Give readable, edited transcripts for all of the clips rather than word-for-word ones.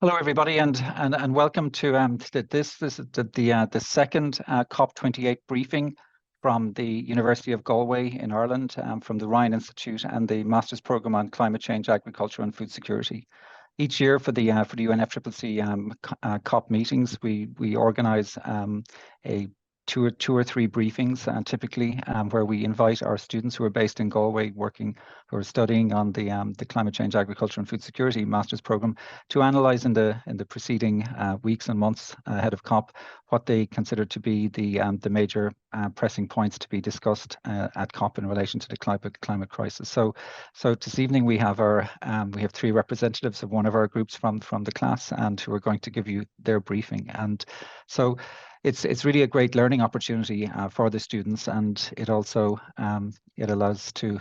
Hello, everybody, and welcome to this. This is the second COP28 briefing from the University of Galway in Ireland, from the Ryan Institute and the Master's Program on Climate Change, Agriculture and Food Security. Each year for the UNFCCC COP meetings, we organise two or three briefings, typically, where we invite our students who are based in Galway, who are studying on the Climate Change, Agriculture and Food Security Master's Program, to analyse in the preceding weeks and months ahead of COP what they consider to be the major pressing points to be discussed at COP in relation to the climate crisis. So this evening we have three representatives of one of our groups from the class, and who are going to give you their briefing. And so it's really a great learning opportunity for the students, and it also it allows to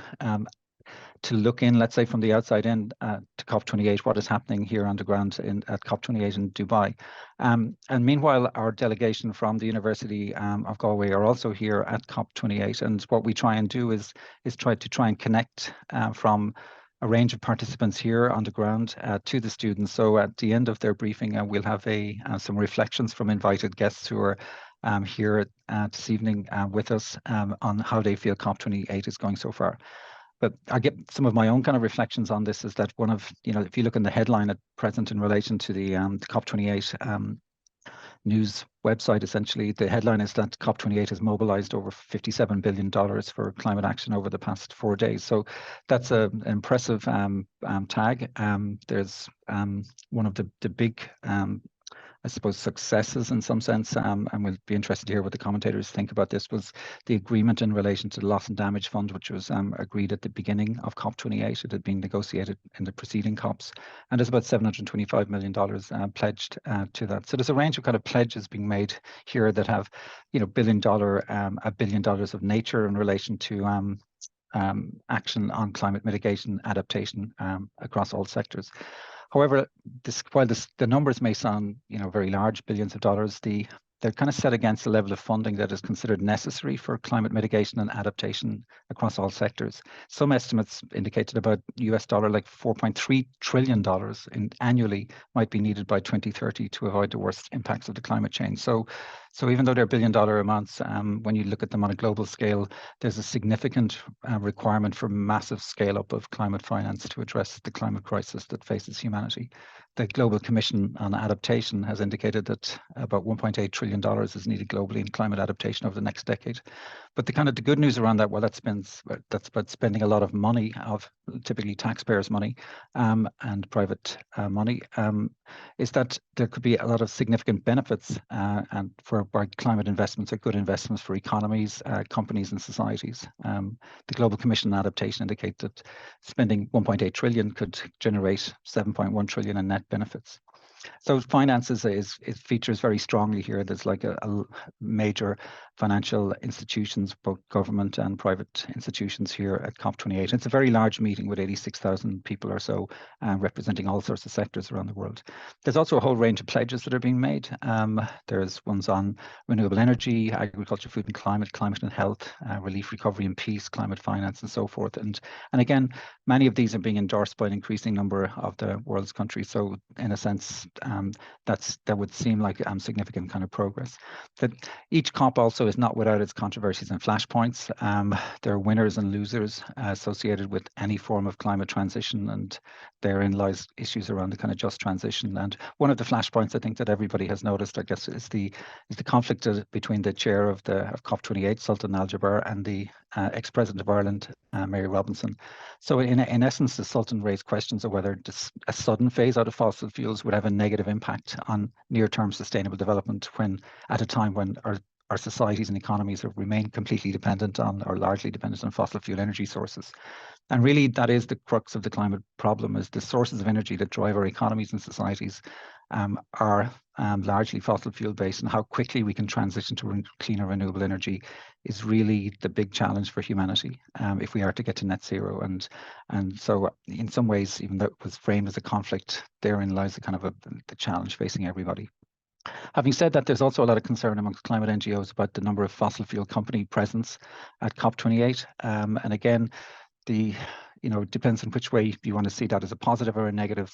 look in, let's say, from the outside in to COP28, what is happening here on the ground at COP28 in Dubai. And meanwhile, our delegation from the University of Galway are also here at COP28, and what we try and do is try and connect from a range of participants here on the ground to the students. So at the end of their briefing, we'll have some reflections from invited guests who are here this evening with us on how they feel COP28 is going so far. But I'll get some of my own kind of reflections on this. Is that one of, if you look in the headline at present in relation to the COP28 news website, essentially the headline is that COP28 has mobilized over $57 billion for climate action over the past 4 days. So that's an impressive tag. There's one of the big I suppose successes in some sense, and we'll be interested to hear what the commentators think about this, was the agreement in relation to the loss and damage fund, which was agreed at the beginning of COP28. It had been negotiated in the preceding COPs, and there's about $725 million pledged to that. So there's a range of kind of pledges being made here that have, $1 billion of nature in relation to action on climate mitigation, adaptation across all sectors. However, while the numbers may sound, very large, billions of dollars, they're kind of set against the level of funding that is considered necessary for climate mitigation and adaptation across all sectors. Some estimates indicated about like $4.3 trillion annually might be needed by 2030 to avoid the worst impacts of the climate change. So even though they're billion-dollar amounts, when you look at them on a global scale, there's a significant requirement for massive scale-up of climate finance to address the climate crisis that faces humanity. The Global Commission on Adaptation has indicated that about $1.8 trillion is needed globally in climate adaptation over the next decade. But the good news around that, well, that's about spending a lot of money, of typically taxpayers' money and private money, is that there could be a lot of significant benefits and by climate investments or good investments for economies, companies and societies. The Global Commission on Adaptation indicate that spending 1.8 trillion could generate 7.1 trillion in net benefits. So finances it features very strongly here. There's like a major financial institutions, both government and private institutions here at COP28. It's a very large meeting with 86,000 people or so, representing all sorts of sectors around the world. There's also a whole range of pledges that are being made. There's ones on renewable energy, agriculture, food and climate and health, relief, recovery and peace, climate finance and so forth. And again, many of these are being endorsed by an increasing number of the world's countries. So in a sense, that would seem like significant kind of progress. That each COP also is not without its controversies and flashpoints. There are winners and losers associated with any form of climate transition, and therein lies issues around the kind of just transition. And one of the flashpoints I think that everybody has noticed, I guess, is the conflict between the chair of COP28, Sultan Al Jaber, and the ex-president of Ireland, Mary Robinson. So in essence, the Sultan raised questions of whether a sudden phase out of fossil fuels would have a negative impact on near-term sustainable development, when at a time when our societies and economies have remained completely dependent on, or largely dependent on, fossil fuel energy sources. And really, that is the crux of the climate problem, is the sources of energy that drive our economies and societies are largely fossil fuel based, and how quickly we can transition to cleaner renewable energy is really the big challenge for humanity if we are to get to net zero. And so in some ways, even though it was framed as a conflict, therein lies the kind of the challenge facing everybody. Having said that, there's also a lot of concern amongst climate NGOs about the number of fossil fuel company presence at COP28. And again, it depends on which way you want to see that, as a positive or a negative.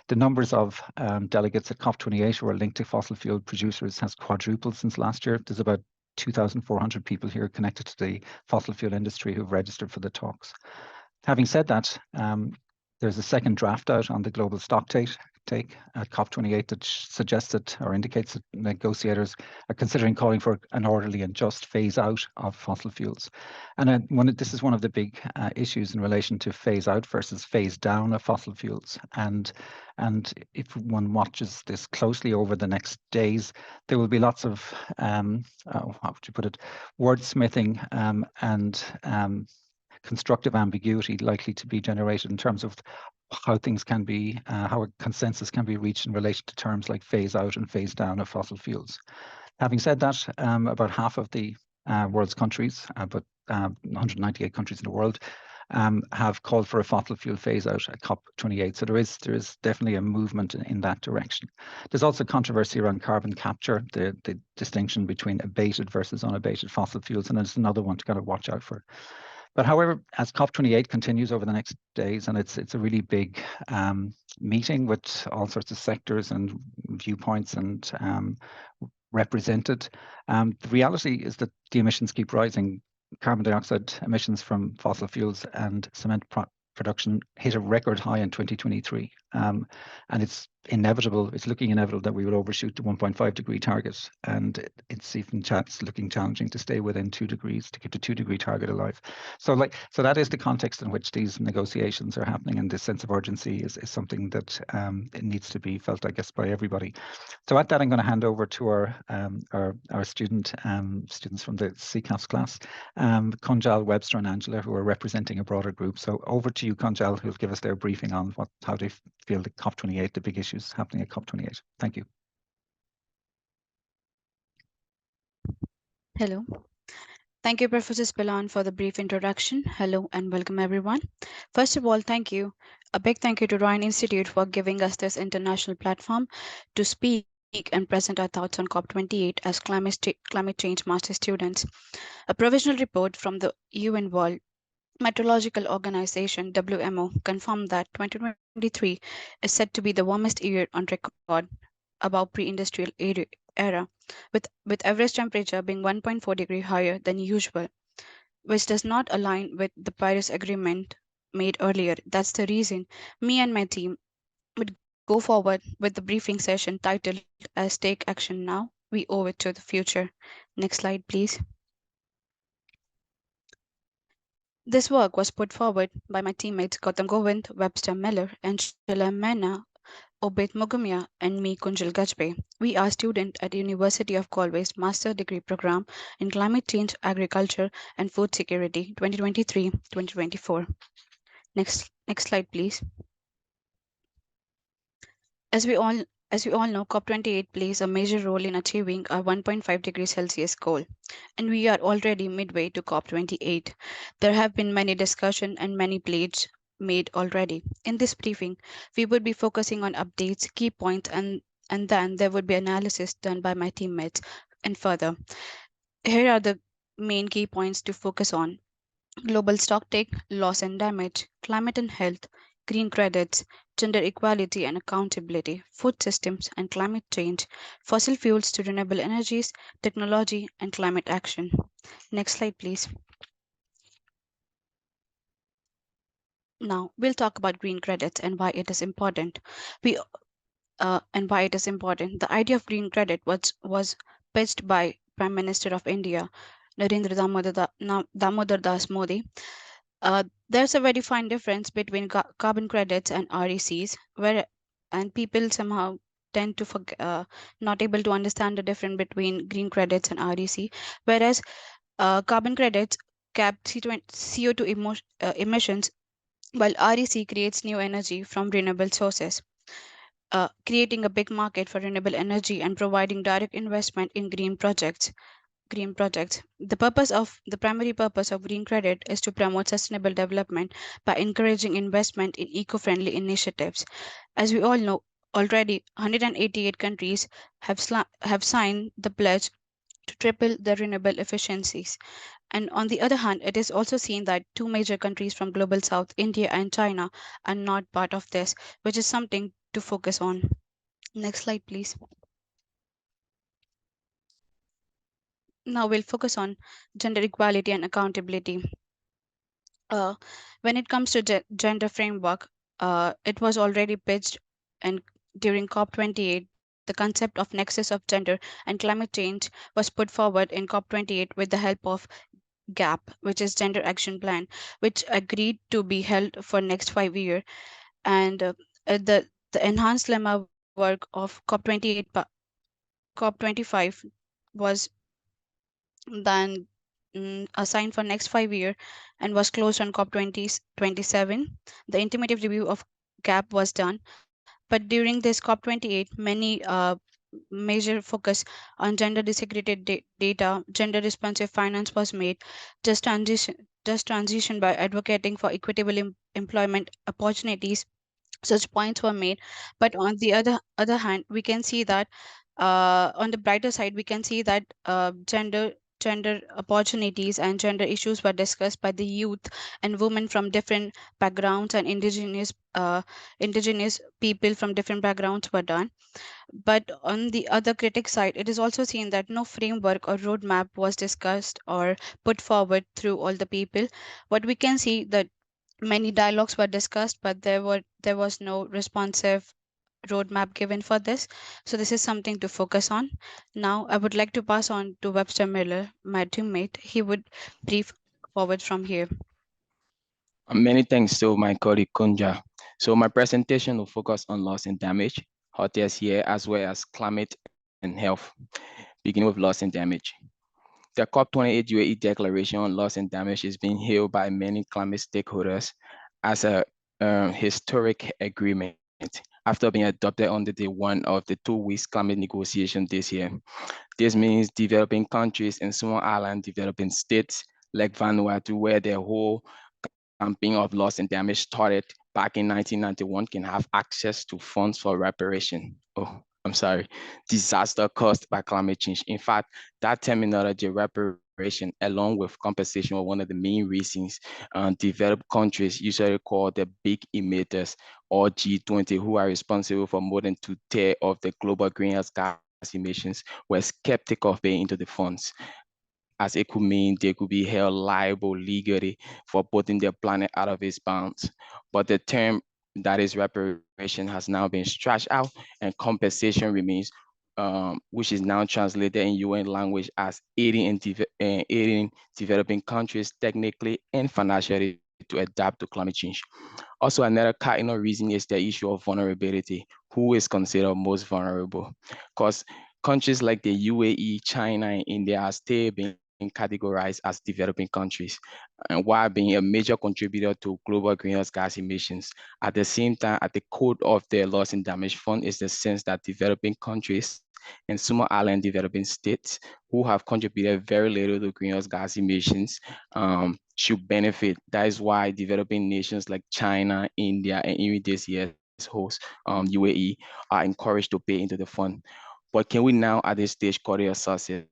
The numbers of delegates at COP28 who are linked to fossil fuel producers has quadrupled since last year. There's about 2,400 people here connected to the fossil fuel industry who've registered for the talks. Having said that, there's a second draft out on the global stock take at COP28 that suggests that, or indicates that negotiators are considering calling for an orderly and just phase out of fossil fuels. And this is one of the big issues in relation to phase out versus phase down of fossil fuels. And if one watches this closely over the next days, there will be lots of, how would you put it, wordsmithing and constructive ambiguity likely to be generated in terms of how things can be, how a consensus can be reached in relation to terms like phase out and phase down of fossil fuels. Having said that, about half of the world's countries, about 198 countries in the world, have called for a fossil fuel phase out at COP28. So there is definitely a movement in that direction. There's also controversy around carbon capture, the distinction between abated versus unabated fossil fuels, and it's another one to kind of watch out for. But however, as COP28 continues over the next days, and it's a really big meeting with all sorts of sectors and viewpoints and represented, the reality is that the emissions keep rising. Carbon dioxide emissions from fossil fuels and cement production hit a record high in 2023. And it's inevitable, it's looking inevitable that we will overshoot the 1.5 degree target. And it's even looking challenging to stay within 2 degrees to keep the 2 degree target alive. So that is the context in which these negotiations are happening, and this sense of urgency is something that it needs to be felt, I guess, by everybody. So at that, I'm going to hand over to our students from the CCAFS class, Kunjal, Webster and Angela, who are representing a broader group. So over to you, Kunjal, who'll give us their briefing on how they feel the COP28, the big issues happening at COP28. Thank you. Hello. Thank you, Professor Spillane, for the brief introduction. Hello and welcome, everyone. First of all, thank you. A big thank you to Ryan Institute for giving us this international platform to speak and present our thoughts on COP28 as climate change master students. A provisional report from the UN World Meteorological Organization, WMO, confirmed that 2023 is said to be the warmest year on record above pre-industrial era, with average temperature being 1.4 degrees higher than usual, which does not align with the Paris Agreement made earlier. That's the reason me and my team would go forward with the briefing session titled as Take Action Now, We Owe It to the Future. Next slide, please. This work was put forward by my teammates Gautam Govind, Webster Miller, Angela Mena, Obed Mugumya, and me, Kunjal Gajpe. We are students at University of Galway's Master Degree Program in Climate Change, Agriculture, and Food Security 2023-2024. Next slide, please. As we all know, COP28 plays a major role in achieving our 1.5 degrees Celsius goal, and we are already midway to COP28. There have been many discussions and many pledges made already. In this briefing, we would be focusing on updates, key points, and then there would be analysis done by my teammates. And further, here are the main key points to focus on: global stocktake, loss and damage, climate and health, green credits, gender equality and accountability, food systems and climate change, fossil fuels to renewable energies, technology, and climate action. Next slide, please. Now, we'll talk about green credits and why it is important. The idea of green credit was pitched by Prime Minister of India, Narendra Damodar Das Modi. There's a very fine difference between carbon credits and RECs, and people somehow tend to not able to understand the difference between green credits and REC, whereas carbon credits cap CO2 emissions, while REC creates new energy from renewable sources, creating a big market for renewable energy and providing direct investment in green projects. The primary purpose of green credit is to promote sustainable development by encouraging investment in eco-friendly initiatives. As we all know, already 188 countries have signed the pledge to triple the renewable efficiencies. And on the other hand, it is also seen that two major countries from global south, India and China, are not part of this, which is something to focus on. Next slide, please. Now we'll focus on gender equality and accountability. When it comes to gender framework, it was already pitched and during COP28, the concept of nexus of gender and climate change was put forward in COP28 with the help of GAP, which is Gender Action Plan, which agreed to be held for next 5 years. And the enhanced lemma work of COP25 was then assigned for next 5 years and was closed on COP27. The intimative review of GAP was done, but during this COP28, many major focus on gender desegregated data, gender responsive finance was made, just transition by advocating for equitable employment opportunities. Such points were made, but on the other hand, we can see that on the brighter side, we can see that gender opportunities and gender issues were discussed by the youth and women from different backgrounds, and indigenous people from different backgrounds were done. But on the other critic side, it is also seen that no framework or roadmap was discussed or put forward through all the people. What we can see that many dialogues were discussed, but there was no responsive roadmap given for this. So this is something to focus on. Now I would like to pass on to Webster Miller, my teammate. He would brief forward from here. Many thanks to my colleague Kunja. So my presentation will focus on loss and damage, hotels here, as well as climate and health, beginning with loss and damage. The COP28 UAE Declaration on Loss and Damage is being hailed by many climate stakeholders as a historic agreement after being adopted under the one of the 2 weeks climate negotiation this year. This means developing countries and small island developing states like Vanuatu, where the whole campaign of loss and damage started back in 1991, can have access to funds for reparation. Disaster caused by climate change. In fact, that terminology, reparation, along with compensation, were one of the main reasons developed countries, usually called the big emitters or G20, who are responsible for more than 2/3 of the global greenhouse gas emissions, were skeptical of paying into the funds, as it could mean they could be held liable legally for putting their planet out of its bounds. But the term that is reparation has now been stretched out, and compensation remains, which is now translated in UN language as aiding developing countries technically and financially to adapt to climate change. Also, another cardinal reason is the issue of vulnerability. Who is considered most vulnerable? Because countries like the UAE, China, and India are still being categorized as developing countries, and while being a major contributor to global greenhouse gas emissions. At the same time, at the core of the loss and damage fund is the sense that developing countries and small island developing states who have contributed very little to greenhouse gas emissions should benefit. That is why developing nations like China, India, and even this year's host, UAE, are encouraged to pay into the fund. But can we now at this stage call it a success?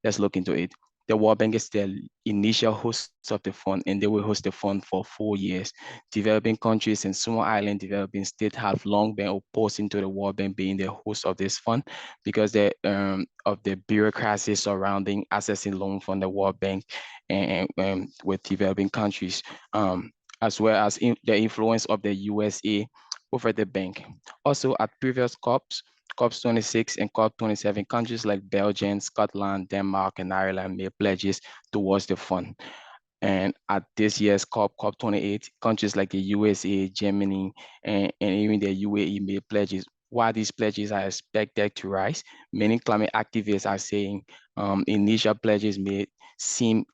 Let's look into it. The World Bank is the initial host of the fund, and they will host the fund for 4 years. Developing countries and small island developing states have long been opposing to the World Bank being the host of this fund because of the bureaucracy surrounding accessing loan from the World Bank and with developing countries, as well as the influence of the USA over the bank. Also, at previous COP26 and COP27, countries like Belgium, Scotland, Denmark, and Ireland made pledges towards the fund. And at this year's COP28, countries like the USA, Germany, and even the UAE made pledges. While these pledges are expected to rise, many climate activists are saying initial pledges may seem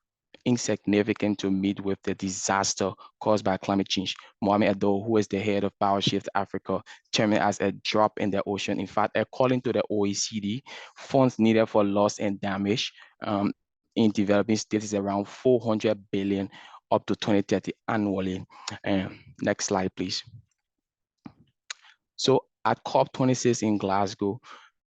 insignificant to meet with the disaster caused by climate change. Mohamed Ado, who is the head of PowerShift Africa, termed it as a drop in the ocean. In fact, according to the OECD, funds needed for loss and damage in developing states is around 400 billion up to 2030 annually. Next slide, please. So at COP26 in Glasgow,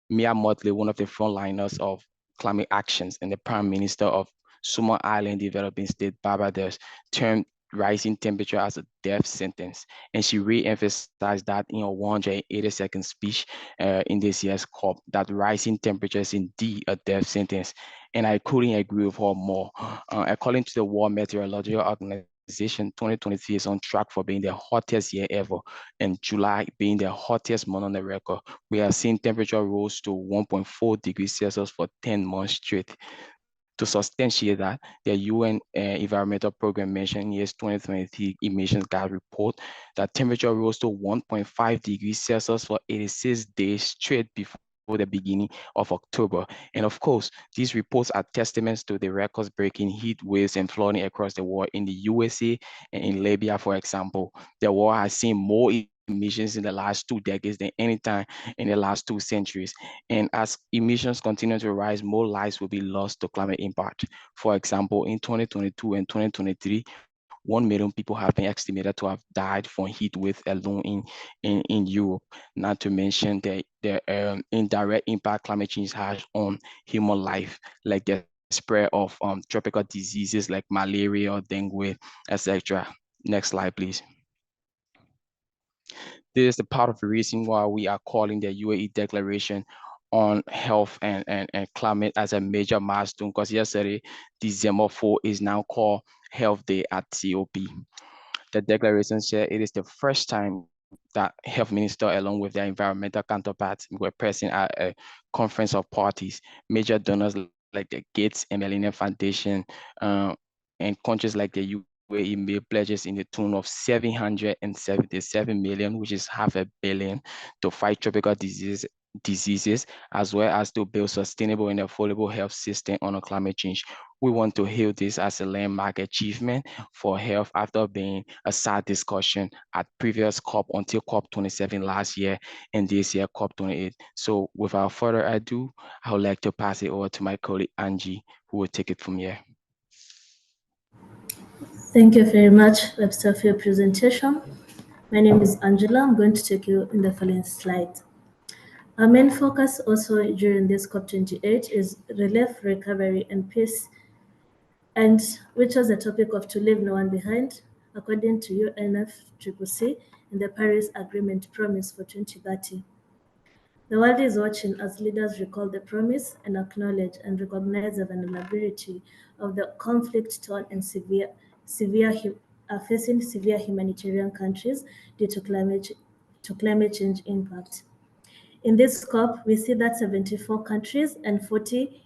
Mia Motley, one of the frontliners of climate actions, and the Prime Minister of Solomon Island Developing State, Barbados, termed rising temperature as a death sentence. And she re-emphasized that in a 182nd speech in this year's COP, that rising temperature is indeed a death sentence. And I couldn't agree with her more. According to the World Meteorological Organization, 2023 is on track for being the hottest year ever, and July being the hottest month on the record. We have seen temperature rose to 1.4 degrees Celsius for 10 months straight. To substantiate that, the UN Environmental Program mentioned in year's 2023 emissions gas report that temperature rose to 1.5 degrees Celsius for 86 days straight before the beginning of October. And of course, these reports are testaments to the records-breaking heat waves and flooding across the world. In the USA and in Libya, for example, the world has seen more emissions in the last 2 decades than any time in the last 2 centuries. And as emissions continue to rise, more lives will be lost to climate impact. For example, in 2022 and 2023, 1 million people have been estimated to have died from heat wave alone in Europe, not to mention the indirect impact climate change has on human life, like the spread of tropical diseases like malaria, dengue, etc. Next slide, please. This is the part of the reason why we are calling the UAE Declaration on Health and Climate as a major milestone, because yesterday, December 4, is now called Health Day at COP. The declaration said it is the first time that health minister, along with their environmental counterparts, were present at a conference of parties. Major donors like the Gates and Melinda Foundation and countries like the UAE made pledges in the tune of 777 million, which is $500 million, to fight tropical diseases, as well as to build sustainable and affordable health system on climate change. We want to hail this as a landmark achievement for health after being a side discussion at previous COP until COP27 last year and this year COP28. So without further ado, I would like to pass it over to my colleague Angie, who will take it from here. Thank you very much, Webster, for your presentation. My name is Angela. I'm going to take you in the following slide. Our main focus also during this COP28 is relief, recovery, and peace, and which was the topic of to leave no one behind, according to UNFCCC and the Paris Agreement promise for 2030. The world is watching as leaders recall the promise and acknowledge and recognize the vulnerability of the conflict-torn and facing severe humanitarian countries due to climate change impact. In this COP, we see that 74 countries and 40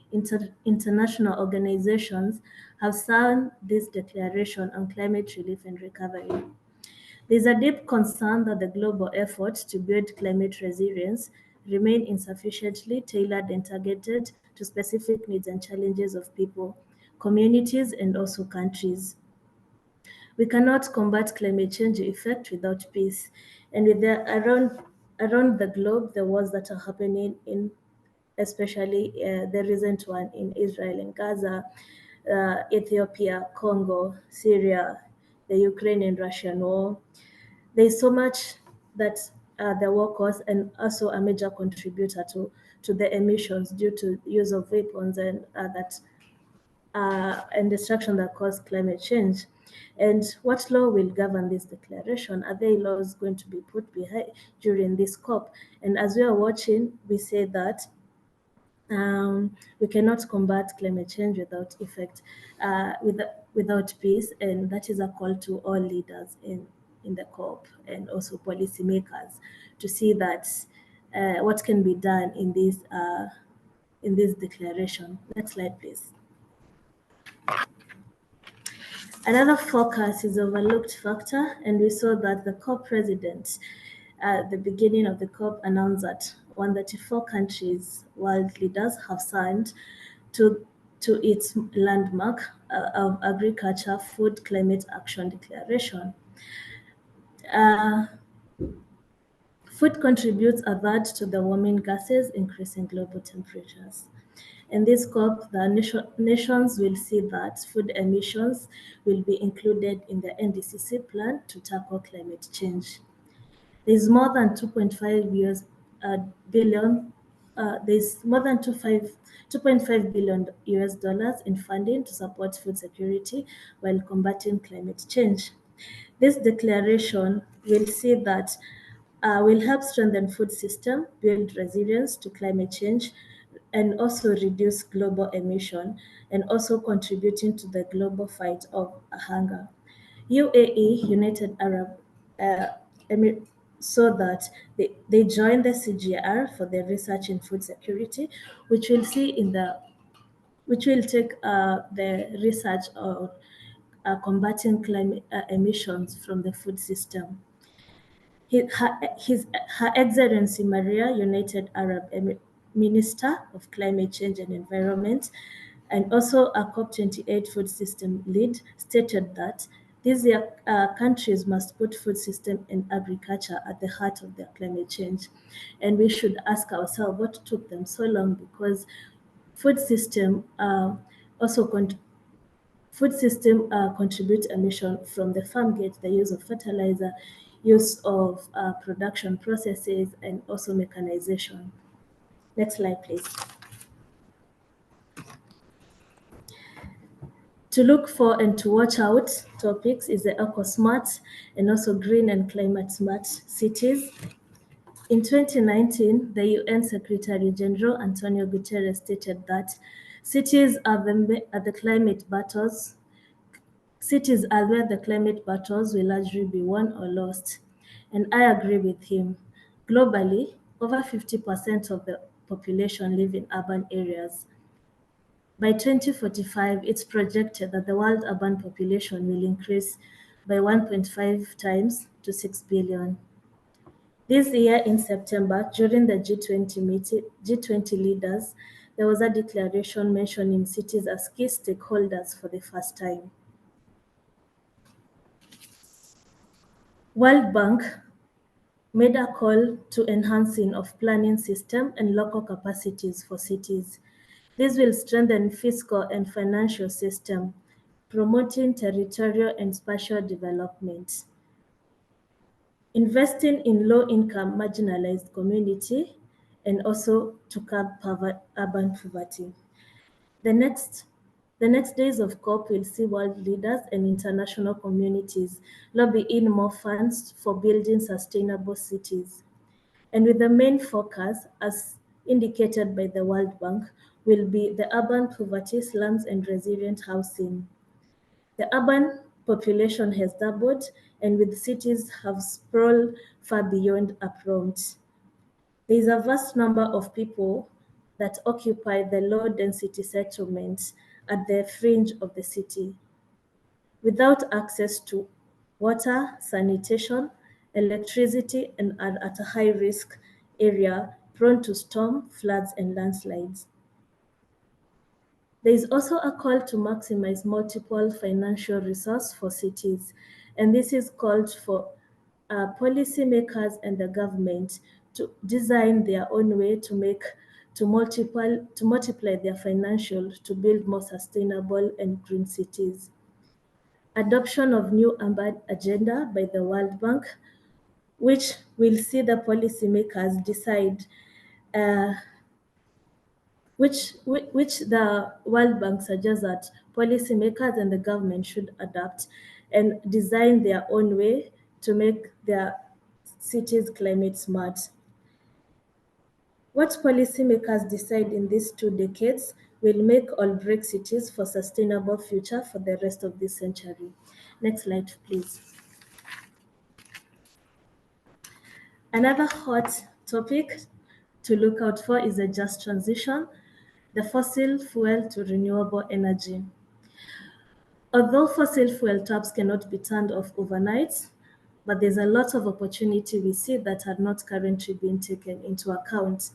international organizations have signed this declaration on climate relief and recovery. There's a deep concern that the global efforts to build climate resilience remain insufficiently tailored and targeted to specific needs and challenges of people, communities, and also countries. We cannot combat climate change effect without peace. And with around the globe, the wars that are happening in, especially the recent one in Israel and Gaza, Ethiopia, Congo, Syria, the Ukraine and Russian war. There's so much that the war caused, and also a major contributor to the emissions due to use of weapons and and destruction that cause climate change. And what law will govern this declaration? Are there laws going to be put behind during this COP? And as we are watching, we say that we cannot combat climate change without effect, without peace, and that is a call to all leaders in the COP and also policymakers to see that what can be done in this declaration. Next slide, please. Another focus is overlooked factor, and we saw that the COP president at the beginning of the COP announced that 134 countries, world leaders, have signed to its landmark of Agriculture, Food, Climate Action Declaration. Food contributes a third to the warming gases, increasing global temperatures. In this COP, the nations will see that food emissions will be included in the NDCC plan to tackle climate change. There's more than 2.5 billion there's more than 2.5 billion US dollars in funding to support food security while combating climate change. This declaration will see that will help strengthen food system, build resilience to climate change, and also reduce global emission, and also contributing to the global fight of hunger. UAE, United Arab Emirates, so that they joined the CGR for their research in food security, which will take the research on combating climate emissions from the food system. Her Excellency Maria, United Arab Emirates Minister of Climate Change and Environment, and also a COP28 food system lead, stated that these countries must put food system and agriculture at the heart of their climate change. And we should ask ourselves what took them so long, because food system contribute emission from the farm gate, the use of fertilizer, use of production processes, and also mechanization. Next slide, please. To look for and to watch out topics is the eco-smart and also green and climate smart cities. In 2019, the UN Secretary General Antonio Guterres stated that cities are the climate battles. Cities are where the climate battles will largely be won or lost. And I agree with him. Globally, over 50% of the population live in urban areas. By 2045, it's projected that the world urban population will increase by 1.5 times to 6 billion. This year in September, during the G20 leaders, there was a declaration mentioning cities as key stakeholders for the first time. World Bank made a call to enhancing of planning system and local capacities for cities. This will strengthen fiscal and financial system, promoting territorial and spatial development. Investing in low-income marginalized community, and also to curb urban poverty. The next days of COP will see world leaders and international communities lobby in more funds for building sustainable cities. And with the main focus, as indicated by the World Bank, will be the urban poverty, slums, and resilient housing. The urban population has doubled, and with cities have sprawled far beyond a prompt. There is a vast number of people that occupy the low-density settlements at the fringe of the city, without access to water, sanitation, electricity, and are at a high-risk area prone to storm, floods, and landslides. There is also a call to maximize multiple financial resources for cities, and this is called for policymakers and the government to design their own way to multiply their financial to build more sustainable and green cities. Adoption of new urban agenda by the World Bank, which will see the policymakers decide which the World Bank suggests that policymakers and the government should adapt and design their own way to make their cities climate smart. What policymakers decide in these 2 decades will make or break cities for sustainable future for the rest of this century. Next slide, please. Another hot topic to look out for is a just transition, the fossil fuel to renewable energy. Although fossil fuel taps cannot be turned off overnight, but there's a lot of opportunity we see that are not currently being taken into account.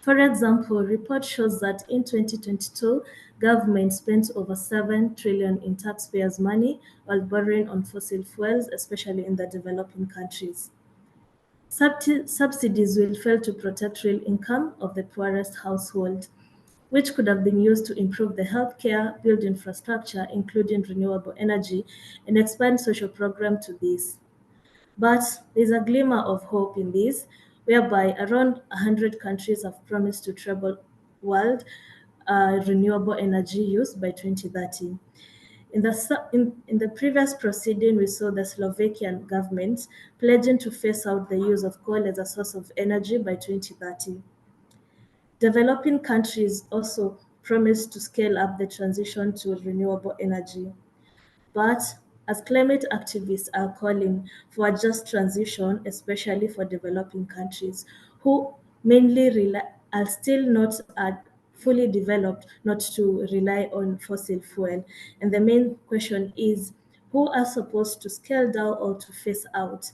For example, report shows that in 2022, government spent over 7 trillion in taxpayers' money while borrowing on fossil fuels, especially in the developing countries. Subsidies will fail to protect real income of the poorest household, which could have been used to improve the healthcare, build infrastructure, including renewable energy, and expand social programs to this. But there's a glimmer of hope in this, whereby around 100 countries have promised to treble world renewable energy use by 2030. In the previous proceeding, we saw the Slovakian government pledging to phase out the use of coal as a source of energy by 2030. Developing countries also promised to scale up the transition to renewable energy. But as climate activists are calling for a just transition, especially for developing countries who mainly are still not fully developed not to rely on fossil fuel. And the main question is, who are supposed to scale down or to phase out?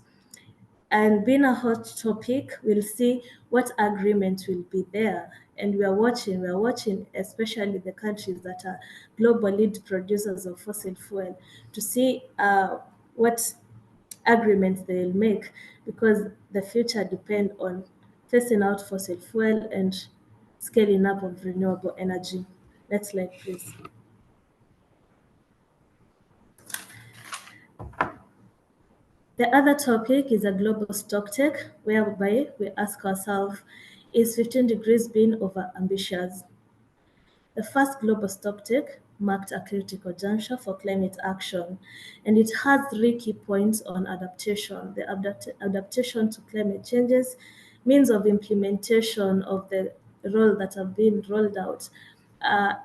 And being a hot topic, we'll see what agreement will be there. And we are watching especially the countries that are global lead producers of fossil fuel to see what agreements they'll make, because the future depends on phasing out fossil fuel and scaling up of renewable energy. Next slide, please. The other topic is a global stocktake, whereby we ask ourselves, is 15 degrees being over-ambitious? The first global stocktake marked a critical juncture for climate action, and it has 3 key points on adaptation: the adaptation to climate changes, means of implementation of the role that have been rolled out,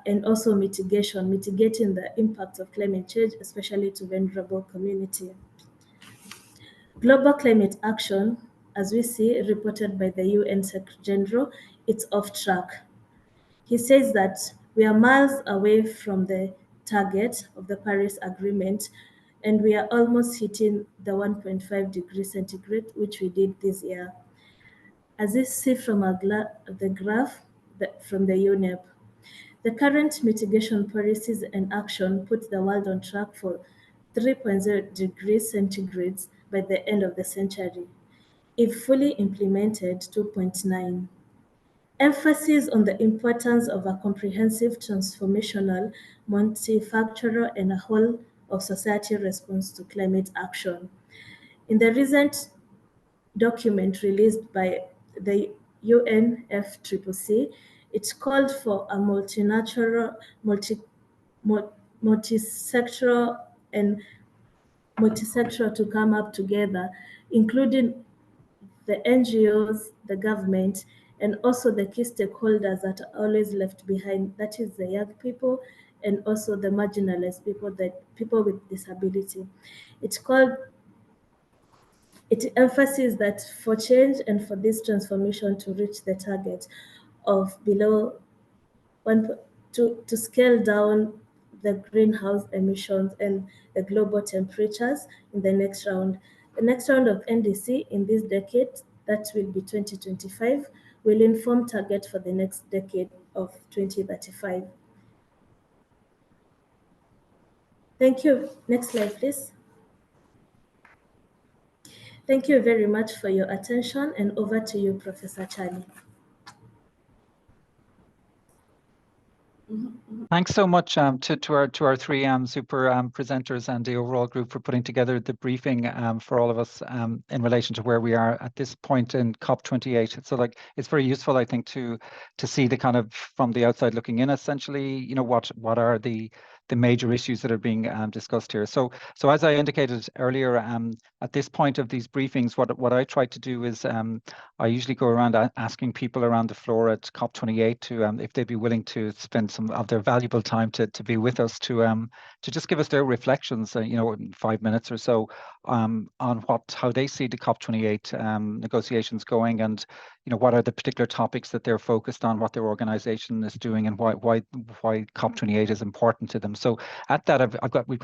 and also mitigating the impact of climate change, especially to vulnerable community. Global climate action, as we see reported by the UN Secretary General, it's off track. He says that we are miles away from the target of the Paris Agreement, and we are almost hitting the 1.5 degrees centigrade, which we did this year. As you see from the graph from the UNEP, the current mitigation policies and action put the world on track for 3.0 degrees centigrade by the end of the century. If fully implemented, 2.9. Emphasis on the importance of a comprehensive, transformational, multifactorial, and a whole of society response to climate action. In the recent document released by the UNFCCC, it called for a multisectoral to come up together, including the NGOs, the government, and also the key stakeholders that are always left behind. That is the young people and also the marginalized people, the people with disability. It emphasizes that for change and for this transformation to reach the target of below to scale down the greenhouse emissions and the global temperatures in the next round. The next round of NDC in this decade, that will be 2025, will inform target for the next decade of 2035. Thank you. Next slide, please. Thank you very much for your attention, and over to you, Professor Charlie. Thanks so much to our 3 super presenters and the overall group for putting together the briefing for all of us in relation to where we are at this point in COP28. So it's very useful, I think, to see the kind of from the outside looking in, essentially, what are the major issues that are being discussed here. So as I indicated earlier, at this point of these briefings, what I try to do is I usually go around asking people around the floor at COP28 to if they'd be willing to spend some of their valuable time to be with us to just give us their reflections, in 5 minutes or so, on how they see the COP28 negotiations going, and what are the particular topics that they're focused on, what their organization is doing, and why COP28 is important to them. So at that, we've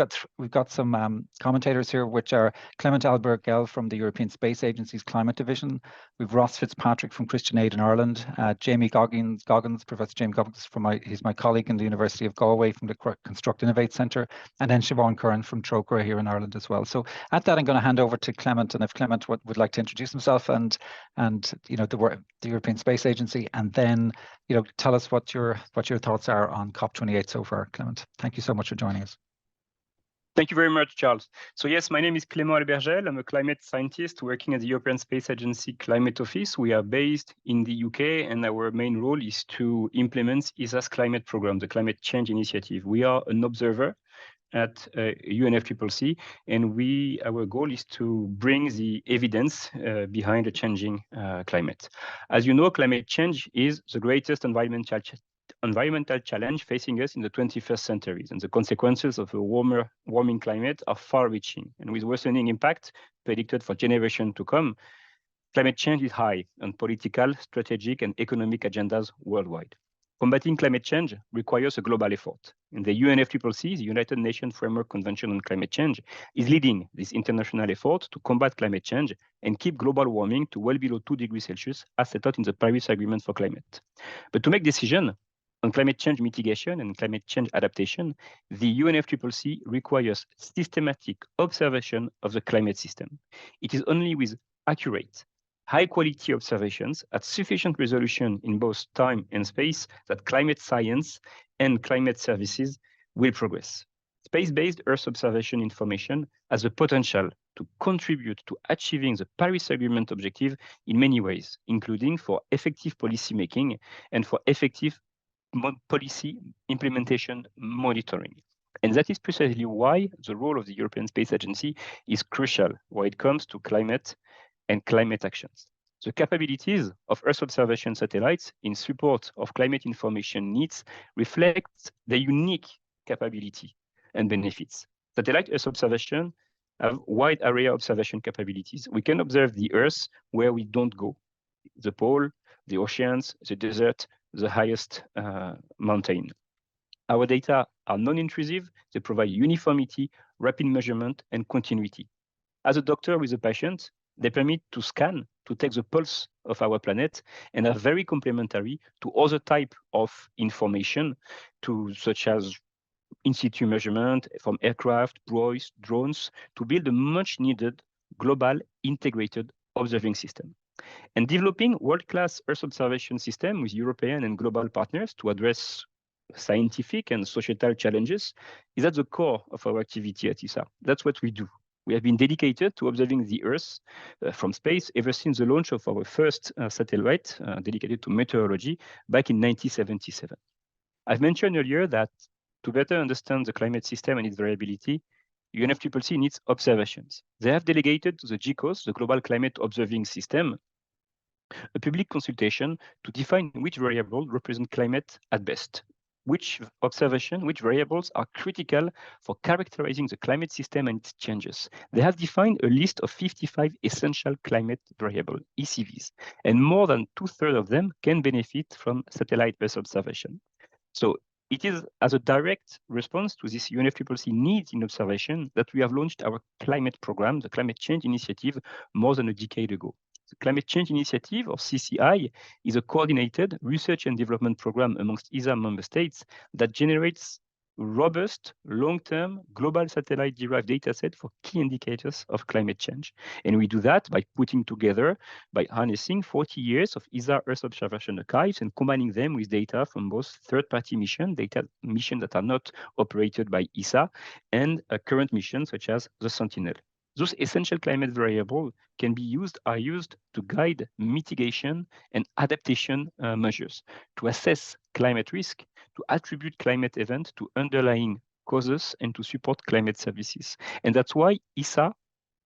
got some commentators here, which are Clement Albert-Gell from the European Space Agency's Climate Division. We've Ross Fitzpatrick from Christian Aid in Ireland, Jamie Goggins, Professor Jamie Goggins he's my colleague in the University of Galway from the Construct Innovate Centre, and then Siobhan Curran from Trócaire here in Ireland as well. So at that, I'm going to hand over to Clement, and if Clement would like to introduce himself and the European Space Agency, and then tell us what your thoughts are on COP28 so far, Clement. Thank you so much for joining us. Thank you very much, Charles. So yes, my name is Clément Albergel. I'm a climate scientist working at the European Space Agency Climate Office. We are based in the UK, and our main role is to implement ESA's climate program, the Climate Change Initiative. We are an observer at UNFCCC, and our goal is to bring the evidence behind the changing climate. As you know, climate change is the greatest environmental challenge facing us in the 21st century, and the consequences of a warming climate are far-reaching. And with worsening impact predicted for generations to come, climate change is high on political, strategic, and economic agendas worldwide. Combating climate change requires a global effort. And the UNFCCC, the United Nations Framework Convention on Climate Change, is leading this international effort to combat climate change and keep global warming to well below 2 degrees Celsius as set out in the Paris Agreement for Climate. But to make decisions on climate change mitigation and climate change adaptation, the UNFCCC requires systematic observation of the climate system. It is only with accurate, high-quality observations at sufficient resolution in both time and space that climate science and climate services will progress. Space-based Earth observation information has the potential to contribute to achieving the Paris Agreement objective in many ways, including for effective policy making and for effective policy implementation monitoring. And that is precisely why the role of the European Space Agency is crucial when it comes to climate and climate actions. The capabilities of Earth observation satellites in support of climate information needs reflect the unique capability and benefits. Satellite Earth observation have wide area observation capabilities. We can observe the Earth where we don't go, the pole, the oceans, the desert, the highest mountain. Our data are non-intrusive. They provide uniformity, rapid measurement, and continuity. As a doctor with a patient, they permit to scan, to take the pulse of our planet, and are very complementary to other types of information, such as in situ measurement from aircraft, buoys, drones, to build a much-needed global integrated observing system. And developing world-class Earth observation system with European and global partners to address scientific and societal challenges is at the core of our activity at ESA. That's what we do. We have been dedicated to observing the Earth from space ever since the launch of our first satellite dedicated to meteorology back in 1977. I've mentioned earlier that to better understand the climate system and its variability, UNFCCC needs observations. They have delegated to the GCOS, the Global Climate Observing System, a public consultation to define which variables represent climate at best, which variables are critical for characterizing the climate system and its changes. They have defined a list of 55 essential climate variables, ECVs, and more than 2/3 of them can benefit from satellite-based observation. So it is as a direct response to this UNFCCC needs in observation that we have launched our climate program, the Climate Change Initiative, more than a decade ago. The Climate Change Initiative, or CCI, is a coordinated research and development program amongst ESA member states that generates robust, long-term, global satellite-derived dataset for key indicators of climate change. And we do that by putting together, by harnessing 40 years of ESA Earth observation archives and combining them with data from both third-party missions that are not operated by ESA, and current missions such as the Sentinel. Those essential climate variables are used to guide mitigation and adaptation measures, to assess climate risk, to attribute climate events to underlying causes, and to support climate services. And that's why ESA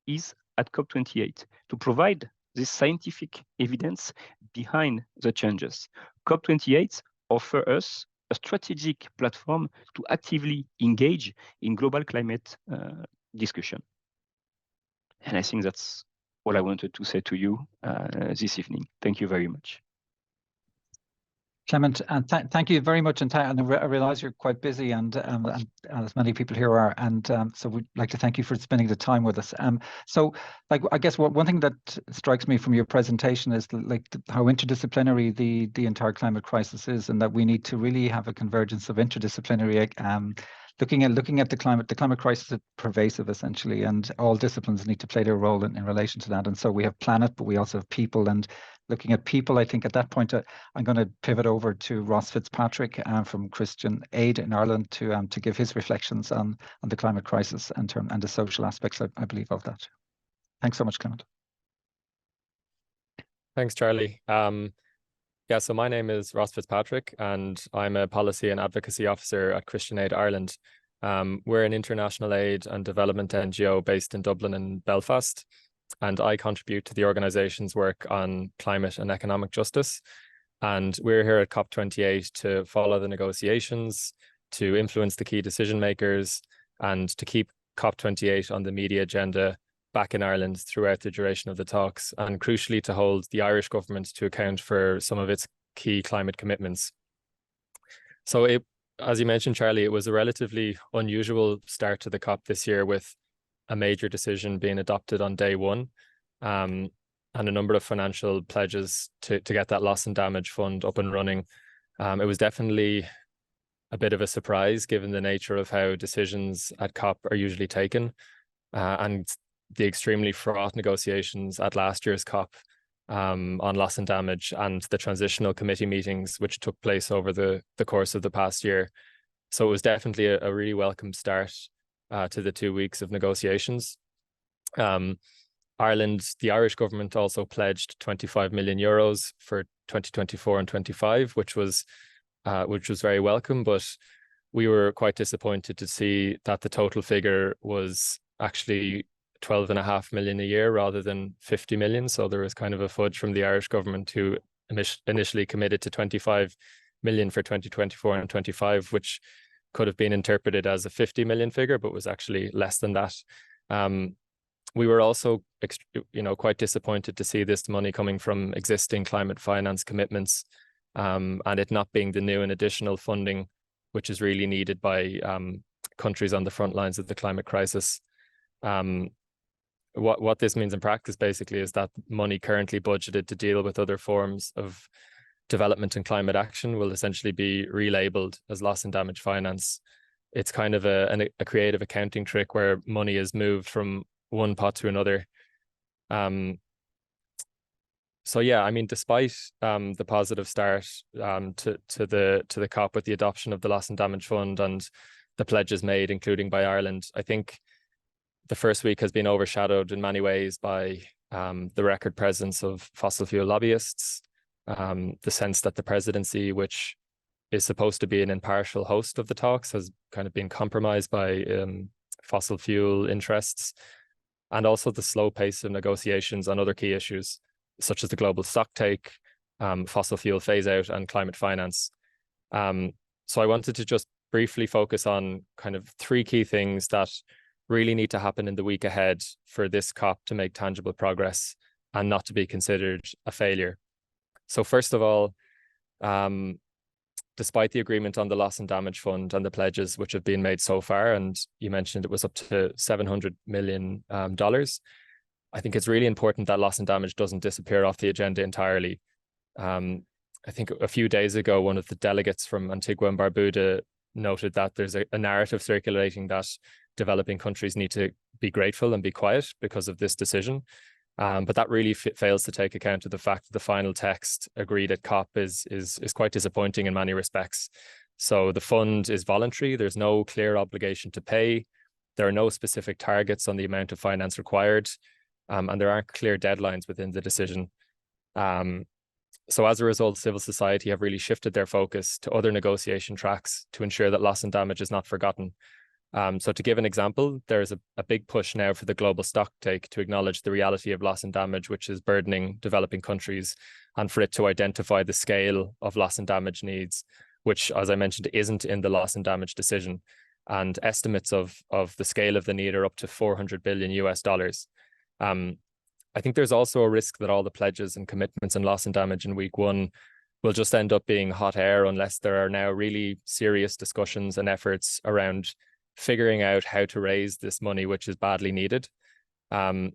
is at COP28, to provide this scientific evidence behind the changes. COP28 offers us a strategic platform to actively engage in global climate discussion. And I think that's all I wanted to say to you this evening. Thank you very much. Clement, and thank you very much. And I realize you're quite busy, and as many people here are, and so we'd like to thank you for spending the time with us. So, I guess one thing that strikes me from your presentation is how interdisciplinary the entire climate crisis is, and that we need to really have a convergence of interdisciplinary looking at the climate crisis is pervasive essentially, and all disciplines need to play their role in relation to that. And so we have planet, but we also have people. And looking at people, I think at that point, I'm going to pivot over to Ross Fitzpatrick from Christian Aid in Ireland to give his reflections on the climate crisis and the social aspects, I believe, of that. Thanks so much, Clement. Thanks, Charlie. Yeah, so my name is Ross Fitzpatrick, and I'm a Policy and Advocacy Officer at Christian Aid Ireland. We're an international aid and development NGO based in Dublin and Belfast, and I contribute to the organisation's work on climate and economic justice. And we're here at COP28 to follow the negotiations, to influence the key decision makers, and to keep COP28 on the media agenda back in Ireland throughout the duration of the talks, and crucially to hold the Irish government to account for some of its key climate commitments. So as you mentioned, Charlie, it was a relatively unusual start to the COP this year, with a major decision being adopted on day one, and a number of financial pledges to get that loss and damage fund up and running. It was definitely a bit of a surprise given the nature of how decisions at COP are usually taken, and the extremely fraught negotiations at last year's COP on loss and damage, and the transitional committee meetings which took place over the course of the past year. So it was definitely a really welcome start to the 2 weeks of negotiations. Ireland, the Irish government also pledged 25 million euros for 2024 and 25, which was very welcome, but we were quite disappointed to see that the total figure was actually 12.5 million a year rather than 50 million. So there was kind of a fudge from the Irish government, who initially committed to 25 million for 2024 and 25, which could have been interpreted as a 50 million figure, but was actually less than that. We were also, quite disappointed to see this money coming from existing climate finance commitments, and it not being the new and additional funding which is really needed by countries on the front lines of the climate crisis. What this means in practice basically is that money currently budgeted to deal with other forms of development and climate action will essentially be relabeled as loss and damage finance. It's kind of a creative accounting trick where money is moved from one pot to another. So yeah, I mean, despite the positive start to the COP with the adoption of the loss and damage fund and the pledges made, including by Ireland, I think the first week has been overshadowed in many ways by the record presence of fossil fuel lobbyists, the sense that the presidency, which is supposed to be an impartial host of the talks, has kind of been compromised by fossil fuel interests, and also the slow pace of negotiations on other key issues, such as the global stocktake, fossil fuel phase out, and climate finance. So I wanted to just briefly focus on kind of 3 key things that really need to happen in the week ahead for this COP to make tangible progress and not to be considered a failure. So first of all, despite the agreement on the loss and damage fund and the pledges which have been made so far, and you mentioned it was up to $700 million, I think it's really important that loss and damage doesn't disappear off the agenda entirely. I think a few days ago, one of the delegates from Antigua and Barbuda noted that there's a narrative circulating that developing countries need to be grateful and be quiet because of this decision. But that really fails to take account of the fact that the final text agreed at COP is quite disappointing in many respects. So the fund is voluntary. There's no clear obligation to pay. There are no specific targets on the amount of finance required. And there aren't clear deadlines within the decision. So as a result, civil society have really shifted their focus to other negotiation tracks to ensure that loss and damage is not forgotten. So to give an example, there's a big push now for the global stocktake to acknowledge the reality of loss and damage, which is burdening developing countries, and for it to identify the scale of loss and damage needs, which, as I mentioned, isn't in the loss and damage decision. And estimates of the scale of the need are up to $400 billion US. I think there's also a risk that all the pledges and commitments and loss and damage in week 1 will just end up being hot air unless there are now really serious discussions and efforts around figuring out how to raise this money, which is badly needed. And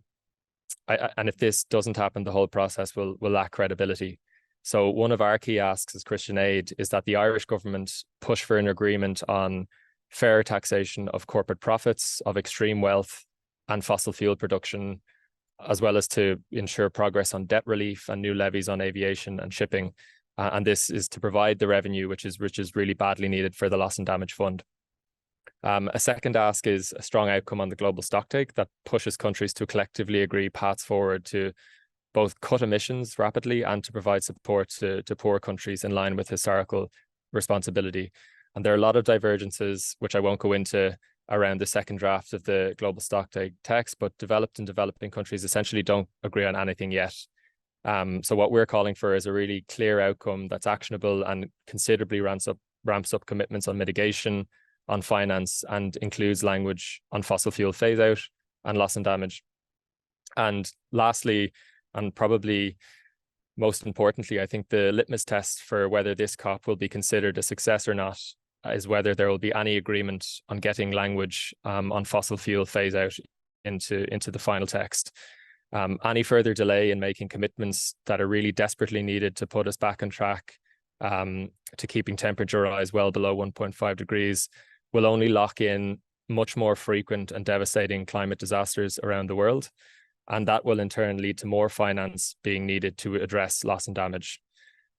if this doesn't happen, the whole process will lack credibility. So one of our key asks as Christian Aid is that the Irish government push for an agreement on fair taxation of corporate profits, of extreme wealth and fossil fuel production, as well as to ensure progress on debt relief and new levies on aviation and shipping. And this is to provide the revenue which is really badly needed for the Loss and Damage Fund. A second ask is a strong outcome on the global stocktake that pushes countries to collectively agree paths forward to both cut emissions rapidly and to provide support to poor countries in line with historical responsibility. And there are a lot of divergences, which I won't go into, around the second draft of the global stocktake text, but developed and developing countries essentially don't agree on anything yet. So what we're calling for is a really clear outcome that's actionable and considerably ramps up commitments on mitigation, on finance, and includes language on fossil fuel phase out and loss and damage. And lastly, and probably most importantly, I think the litmus test for whether this COP will be considered a success or not is whether there will be any agreement on getting language on fossil fuel phase out into the final text. Any further delay in making commitments that are really desperately needed to put us back on track to keeping temperature rise well below 1.5 degrees will only lock in much more frequent and devastating climate disasters around the world. And that will in turn lead to more finance being needed to address loss and damage.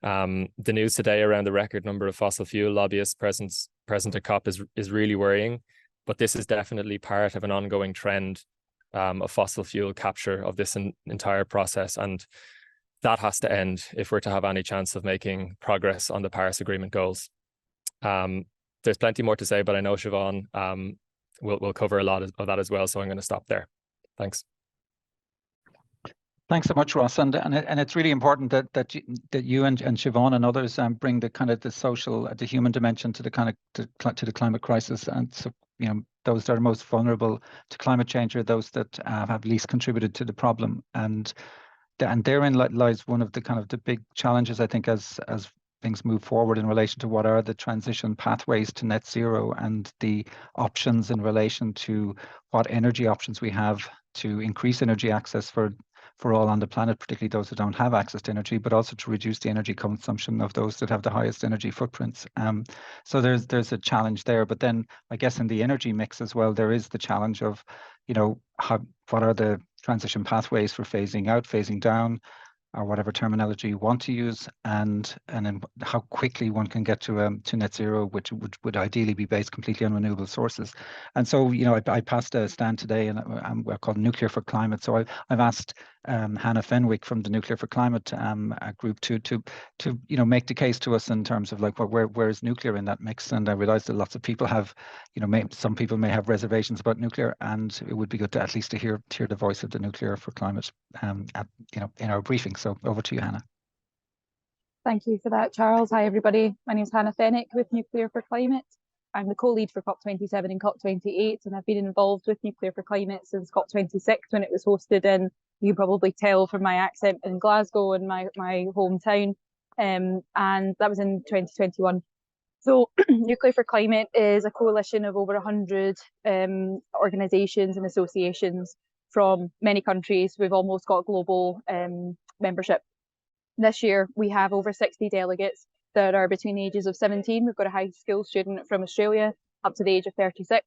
The news today around the record number of fossil fuel lobbyists present at COP is really worrying, but this is definitely part of an ongoing trend of fossil fuel capture of this entire process. And that has to end if we're to have any chance of making progress on the Paris Agreement goals. There's plenty more to say, but I know Siobhan will cover a lot of that as well. So I'm going to stop there. Thanks. Thanks so much, Ross. And it's really important that you and Siobhan and others bring the kind of the social, the human dimension to the kind of to the climate crisis. And so, you know, those that are most vulnerable to climate change are those that have least contributed to the problem. And therein lies one of the kind of the big challenges, I think, as things move forward in relation to what are the transition pathways to net zero and the options in relation to what energy options we have to increase energy access for all on the planet, particularly those who don't have access to energy, but also to reduce the energy consumption of those that have the highest energy footprints. So there's a challenge there. But then I guess in the energy mix as well, there is the challenge of, you know, what are the transition pathways for phasing out, phasing down, or whatever terminology you want to use, and then how quickly one can get to net zero, which would ideally be based completely on renewable sources. And so, you know, I passed a stand today, and we're called Nuclear for Climate. So I've asked Hannah Fenwick from the Nuclear for Climate group to you know, make the case to us in terms of like, well, where is nuclear in that mix? And I realized that lots of people have, you know, some people may have reservations about nuclear, and it would be good to at least to hear the voice of the Nuclear for Climate you know, in our briefing. So over to you, Hannah. Thank you for that, Charles. Hi, everybody. My name is Hannah Fenwick with Nuclear for Climate. I'm the co-lead for COP27 and COP28, and I've been involved with Nuclear for Climate since COP26 when it was hosted in, you can probably tell from my accent, in Glasgow, in my hometown, and that was in 2021. So Nuclear for Climate is a coalition of over 100 organisations and associations from many countries. We've almost got global membership. This year, we have over 60 delegates that are between the ages of 17. We've got a high school student from Australia up to the age of 36,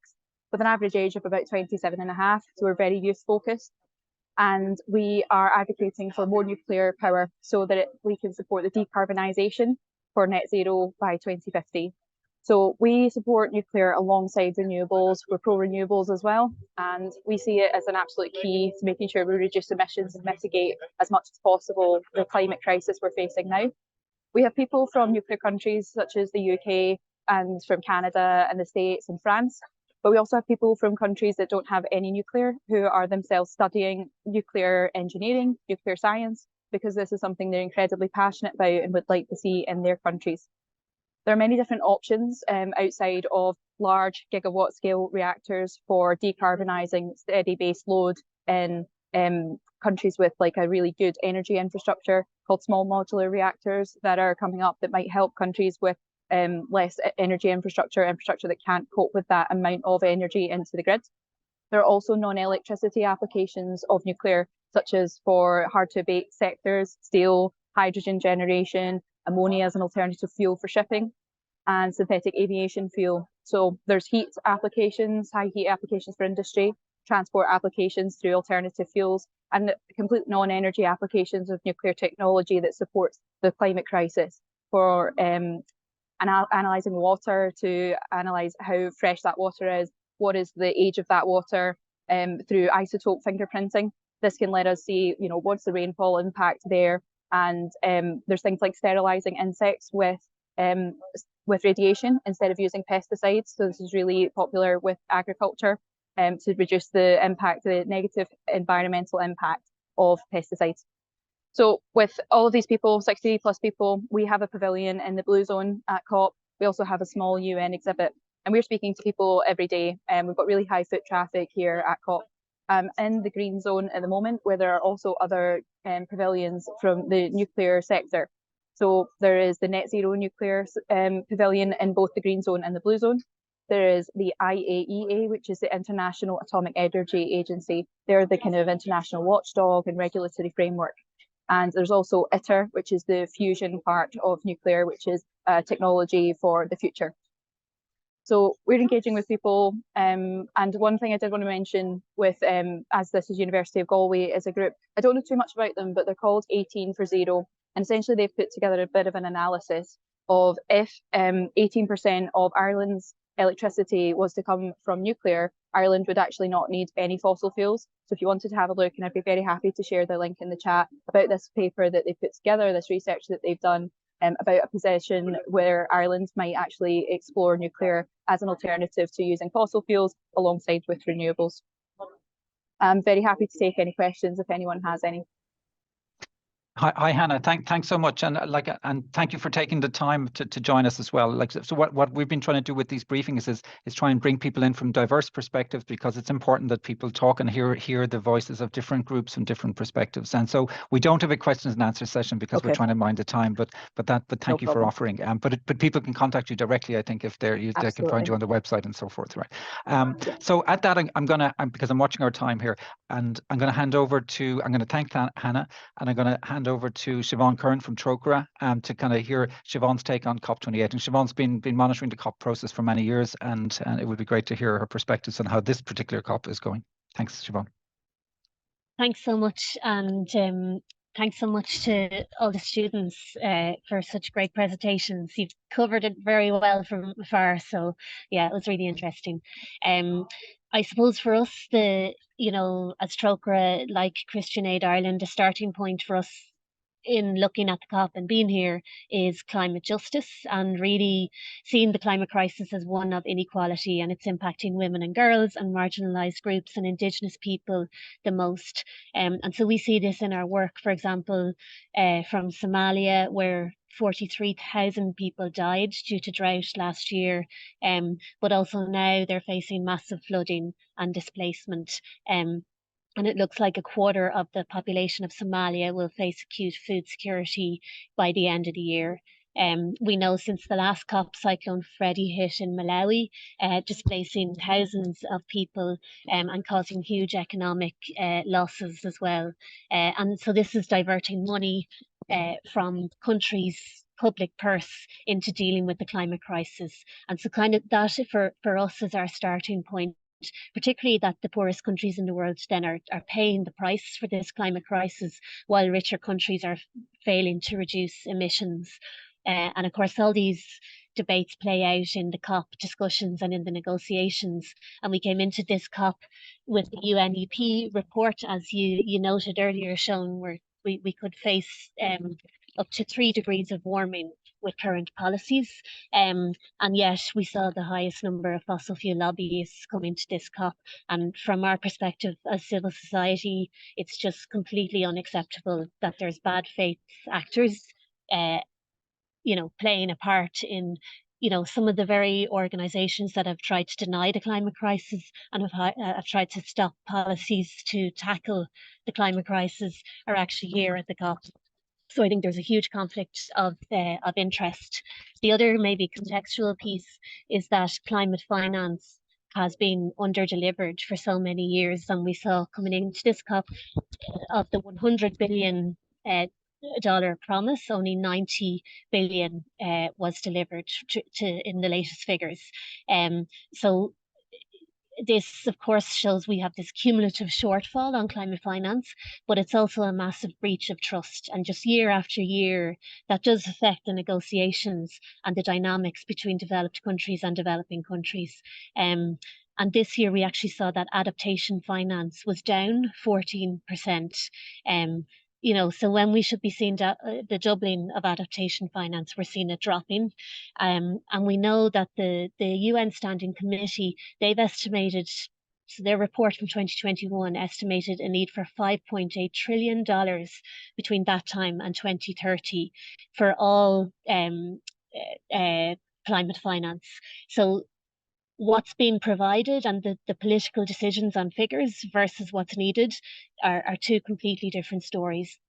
with an average age of about 27.5. So we're very youth focused. And we are advocating for more nuclear power so that we can support the decarbonisation for net zero by 2050. So we support nuclear alongside renewables. We're pro-renewables as well. And we see it as an absolute key to making sure we reduce emissions and mitigate as much as possible the climate crisis we're facing now. We have people from nuclear countries such as the UK and from Canada and the States and France. But we also have people from countries that don't have any nuclear who are themselves studying nuclear engineering, nuclear science, because this is something they're incredibly passionate about and would like to see in their countries. There are many different options outside of large gigawatt scale reactors for decarbonising steady base load in countries with like a really good energy infrastructure called small modular reactors that are coming up that might help countries with less energy infrastructure that can't cope with that amount of energy into the grid. There are also non-electricity applications of nuclear, such as for hard to abate sectors, steel, hydrogen generation, ammonia as an alternative fuel for shipping, and synthetic aviation fuel. So there's heat applications, high heat applications for industry, transport applications through alternative fuels, and complete non-energy applications of nuclear technology that supports the climate crisis for analysing water, to analyse how fresh that water is, what is the age of that water, through isotope fingerprinting. This can let us see, what's the rainfall impact there. And there's things like sterilising insects with radiation instead of using pesticides. So this is really popular with agriculture to reduce the impact, the negative environmental impact of pesticides. So with all of these people, 60 plus people, we have a pavilion in the Blue Zone at COP. We also have a small UN exhibit, and we're speaking to people every day. We've got really high foot traffic here at COP. In the Green Zone at the moment, where there are also other pavilions from the nuclear sector. So there is the Net Zero Nuclear Pavilion in both the Green Zone and the Blue Zone. There is the IAEA, which is the International Atomic Energy Agency. They're the kind of international watchdog and regulatory framework. And there's also ITER, which is the fusion part of nuclear, which is technology for the future. So we're engaging with people. And one thing I did want to mention with, as this is University of Galway as a group, I don't know too much about them, but they're called 18 for Zero. And essentially they've put together a bit of an analysis of if 18% of Ireland's electricity was to come from nuclear, Ireland would actually not need any fossil fuels. So if you wanted to have a look, and I'd be very happy to share the link in the chat about this paper that they put together, this research that they've done about a position where Ireland might actually explore nuclear as an alternative to using fossil fuels alongside with renewables. I'm very happy to take any questions if anyone has any. Hi, Hannah. Thanks so much, and thank you for taking the time to join us as well. So what we've been trying to do with these briefings is try and bring people in from diverse perspectives, because it's important that people talk and hear the voices of different groups and different perspectives. And so we don't have a questions and answer session because we're trying to mind the time. But thank you for offering. But people can contact you directly, I think, if they can find you on the website and so forth, right? So at that, because I'm watching our time here, and I'm going to thank Hannah, and I'm going to hand over to Siobhan Curran from Trócaire to kind of hear Siobhan's take on COP28. And Siobhan's been monitoring the COP process for many years, and it would be great to hear her perspectives on how this particular COP is going. Thanks, Siobhan. Thanks so much, and thanks so much to all the students for such great presentations. You've covered it very well from afar, so yeah, it was really interesting. I suppose for us, as Trócaire, like Christian Aid Ireland, the starting point for us in looking at the COP and being here is climate justice, and really seeing the climate crisis as one of inequality, and it's impacting women and girls and marginalised groups and Indigenous people the most. And so we see this in our work, for example, from Somalia, where 43,000 people died due to drought last year, but also now they're facing massive flooding and displacement. And it looks like a quarter of the population of Somalia will face acute food security by the end of the year. We know since the last COP, Cyclone Freddy hit in Malawi, displacing thousands of people and causing huge economic losses as well. And so this is diverting money from countries' public purse into dealing with the climate crisis. And so kind of that for us is our starting point, particularly that the poorest countries in the world then are paying the price for this climate crisis, while richer countries are failing to reduce emissions. And of course, all these debates play out in the COP discussions and in the negotiations. And we came into this COP with the UNEP report, as you noted earlier, Sean, where we could face up to 3 degrees of warming with current policies. And yet we saw the highest number of fossil fuel lobbyists coming to this COP. And from our perspective as civil society, it's just completely unacceptable that there's bad faith actors, playing a part in, some of the very organizations that have tried to deny the climate crisis and have tried to stop policies to tackle the climate crisis are actually here at the COP. So I think there's a huge conflict of interest. The other maybe contextual piece is that climate finance has been under-delivered for so many years, and we saw coming into this COP of the 100 billion promise, only 90 billion was delivered in the latest figures. So this, of course, shows we have this cumulative shortfall on climate finance, but it's also a massive breach of trust. And just year after year, that does affect the negotiations and the dynamics between developed countries and developing countries. And this year, we actually saw that adaptation finance was down 14%. You know, so when we should be seeing the doubling of adaptation finance, we're seeing it dropping. And we know that the UN Standing Committee, they've estimated, so their report from 2021 estimated a need for $5.8 trillion between that time and 2030 for all climate finance. So what's being provided and the political decisions on figures versus what's needed are two completely different stories.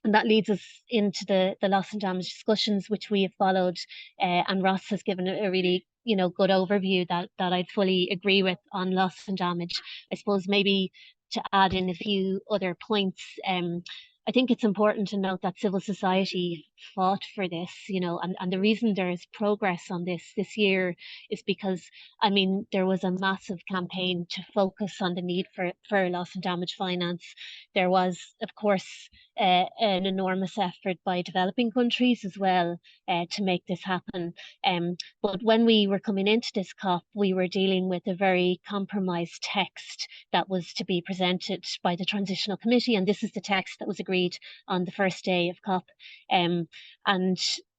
And that leads us into the loss and damage discussions, which we have followed, and Ross has given a really good overview that I'd fully agree with on loss and damage. I suppose maybe to add in a few other points, I think it's important to note that civil society fought for this, and the reason there is progress on this year is because, I mean, there was a massive campaign to focus on the need for loss and damage finance. There was, of course, an enormous effort by developing countries as well to make this happen. But when we were coming into this COP, we were dealing with a very compromised text that was to be presented by the Transitional Committee, and this is the text that was agreed on the first day of COP. And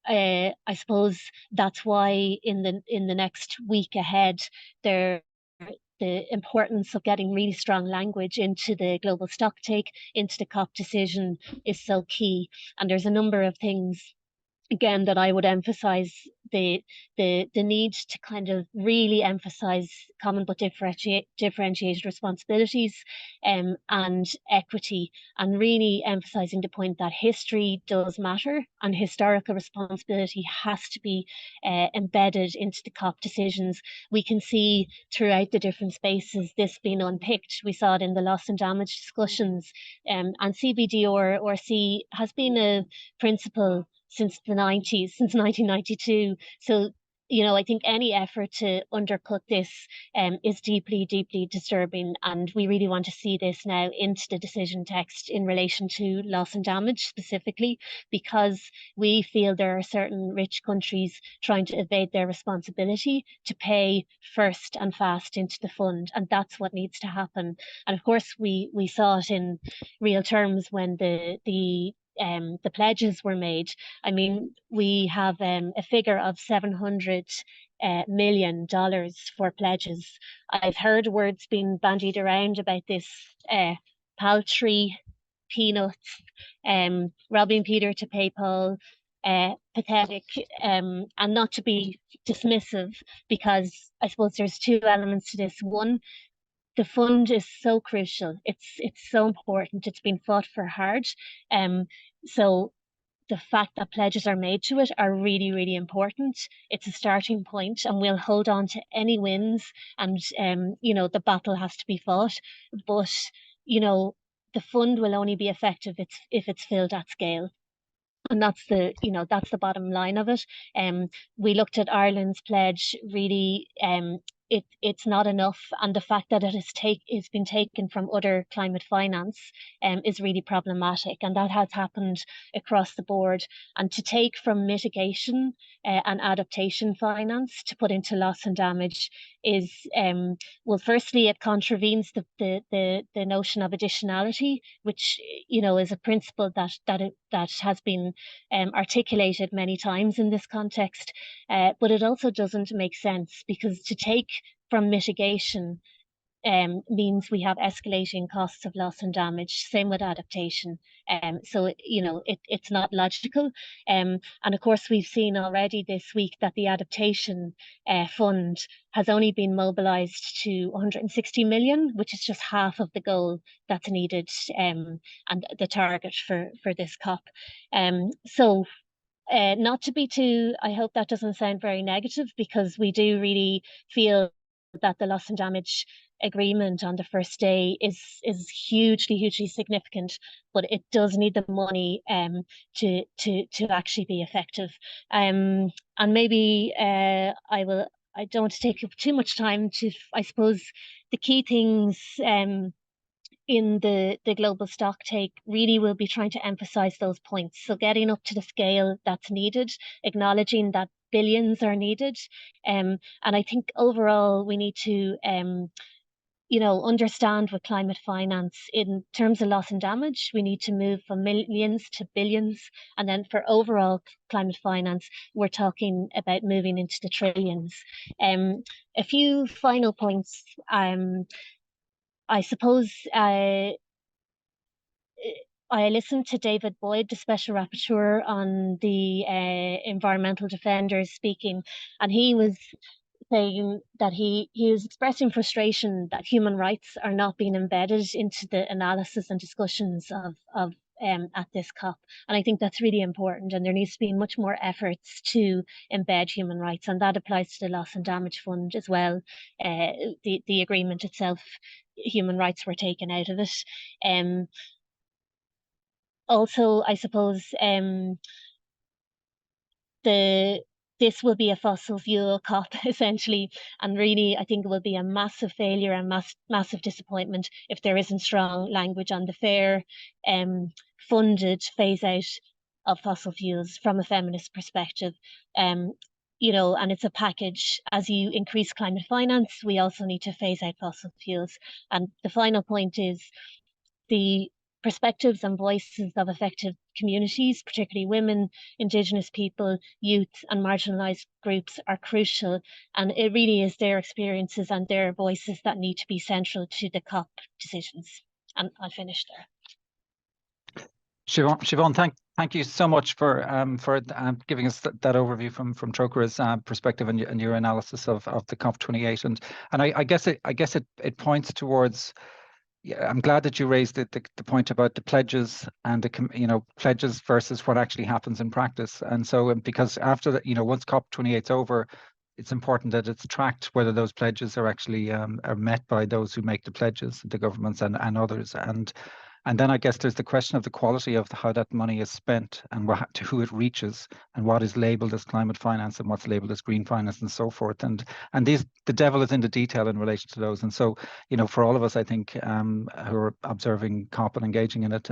I suppose that's why in the next week ahead, the importance of getting really strong language into the global stocktake, into the COP decision is so key. And there's a number of things, again, that I would emphasize the need to kind of really emphasize common but differentiated responsibilities and equity, and really emphasizing the point that history does matter and historical responsibility has to be embedded into the COP decisions. We can see throughout the different spaces this being unpicked. We saw it in the loss and damage discussions, and CBD-RC has been a principle since the 90s, since 1992. So, I think any effort to undercut this is deeply, deeply disturbing. And we really want to see this now into the decision text in relation to loss and damage specifically, because we feel there are certain rich countries trying to evade their responsibility to pay first and fast into the fund. And that's what needs to happen. And of course, we saw it in real terms when the pledges were made. I mean, we have a figure of $700 million for pledges. I've heard words being bandied around about this paltry, peanuts, robbing Peter to pay Paul, pathetic, and not to be dismissive, because I suppose there's two elements to this. One, the fund is so crucial. It's so important. It's been fought for hard. So the fact that pledges are made to it are really, really important. It's a starting point, and we'll hold on to any wins, and the battle has to be fought. But the fund will only be effective if it's filled at scale. And that's the bottom line of it. We looked at Ireland's pledge. Really, it's not enough, and the fact that it's been taken from other climate finance is really problematic, and that has happened across the board. And to take from mitigation and adaptation finance to put into loss and damage is, well, firstly, it contravenes the notion of additionality, which is a principle that has been articulated many times in this context, but it also doesn't make sense, because to take from mitigation means we have escalating costs of loss and damage. Same with adaptation. So it's not logical. And of course, we've seen already this week that the adaptation fund has only been mobilized to 160 million, which is just half of the goal that's needed and the target for this COP. So not to be too, I hope that doesn't sound very negative, because we do really feel that the loss and damage agreement on the first day is hugely significant, but it does need the money to actually be effective. And maybe I don't want to take up too much time to, I suppose, the key things in the global stock take really will be trying to emphasize those points. So getting up to the scale that's needed, acknowledging that billions are needed. And I think overall we need to understand with climate finance in terms of loss and damage, we need to move from millions to billions. And then for overall climate finance, we're talking about moving into the trillions. A few final points. I suppose I listened to David Boyd, the Special Rapporteur on the environmental defenders speaking, and he was saying that he was expressing frustration that human rights are not being embedded into the analysis and discussions of at this COP. And I think that's really important, and there needs to be much more efforts to embed human rights, and that applies to the Loss and Damage Fund as well. The agreement itself, human rights were taken out of it. Also, I suppose this will be a fossil fuel COP essentially, and really I think it will be a massive failure and massive disappointment if there isn't strong language on the fair funded phase out of fossil fuels from a feminist perspective. And it's a package. As you increase climate finance, we also need to phase out fossil fuels. And the final point is the perspectives and voices of affected communities, particularly women, Indigenous people, youth and marginalised groups are crucial. And it really is their experiences and their voices that need to be central to the COP decisions. And I'll finish there. Siobhan, thank you so much for giving us that overview from Trócara's perspective and your analysis of the COP28. And I guess it points towards. Yeah, I'm glad that you raised the point about the pledges and the pledges versus what actually happens in practice. And so because after that, once COP28 is over, it's important that it's tracked whether those pledges are actually are met by those who make the pledges, the governments and others. And then I guess there's the question of the quality of how that money is spent and to who it reaches and what is labeled as climate finance and what's labeled as green finance and so forth. And the devil is in the detail in relation to those. And so, for all of us, I think, who are observing COP and engaging in it,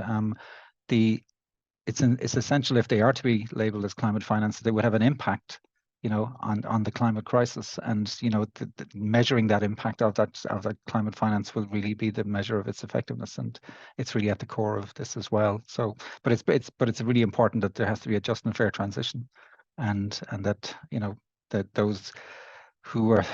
it's essential if they are to be labeled as climate finance, they would have an impact on the climate crisis, and the measuring that impact of that climate finance will really be the measure of its effectiveness, and it's really at the core of this as well. So, but it's really important that there has to be a just and fair transition, and that that those who are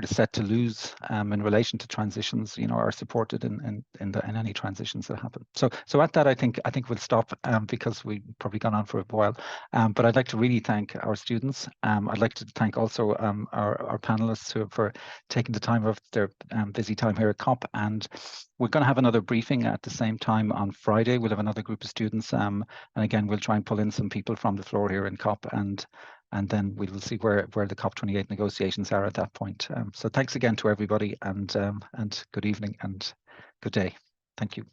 set to lose in relation to transitions, are supported in any transitions that happen. So at that, I think we'll stop because we've probably gone on for a while. But I'd like to really thank our students. I'd like to thank also our panelists for taking the time of their busy time here at COP. And we're going to have another briefing at the same time on Friday. We'll have another group of students, and again, we'll try and pull in some people from the floor here in COP, and then we will see where the COP28 negotiations are at that point. So thanks again to everybody, and good evening and good day. Thank you.